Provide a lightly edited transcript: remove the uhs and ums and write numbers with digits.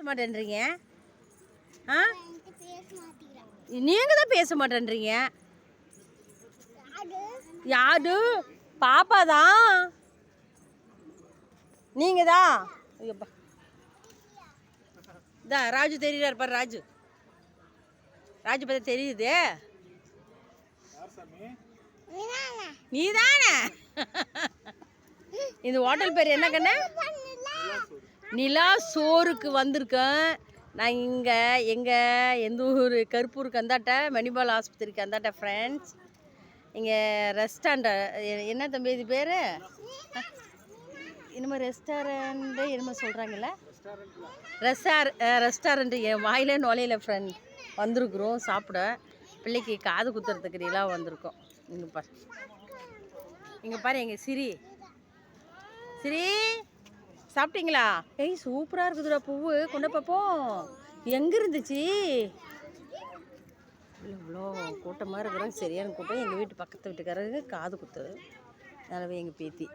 மாட்டேன்றீங்க? ஆ, நீங்கள் தான் பேச மாட்டேன்றீங்க. யாரு? பாப்பா தான். நீங்கள் தான். ஐயோப்பா, இதான் ராஜு தெரியுறாரு பாரு. ராஜு பார்த்தா தெரியுது. நீ தானே? இந்த ஹோட்டல் பேர் என்ன கண்ணு? நிலா சோறுக்கு வந்திருக்கேன் நான். இங்கே எந்த ஊர்? கருப்பூருக்கு அந்தாட்ட, மணிபால் ஆஸ்பத்திரிக்கு அந்தாட்ட ஃப்ரெண்ட்ஸ். இங்கே ரெஸ்டாரண்ட் என்ன தம்பி இது பேர்? என்னமோ ரெஸ்டாரண்ட்டு என்னமோ சொல்கிறாங்கல்ல. ரெஸ்டாரண்ட்டு என் வாயிலே நுழையில ஃப்ரெண்ட். வந்திருக்குறோம் சாப்பிட. பிள்ளைக்கு காது குத்துறதுக்கு நிலா வந்திருக்கோம். இங்கே பாரு எங்கள் சிரி சாப்பிட்டீங்களா? ஏய் சூப்பராக இருக்குதுடா பூவு. கொண்ட பார்ப்போம். எங்கே இருந்துச்சு? இவ்வளோ கூட்டமாக இருக்கிறோம். சரியான கூட்டம். எங்கள் வீட்டு பக்கத்து வீட்டுக்காரருக்கு காது குத்து. அதனால எங்கள் பேத்தி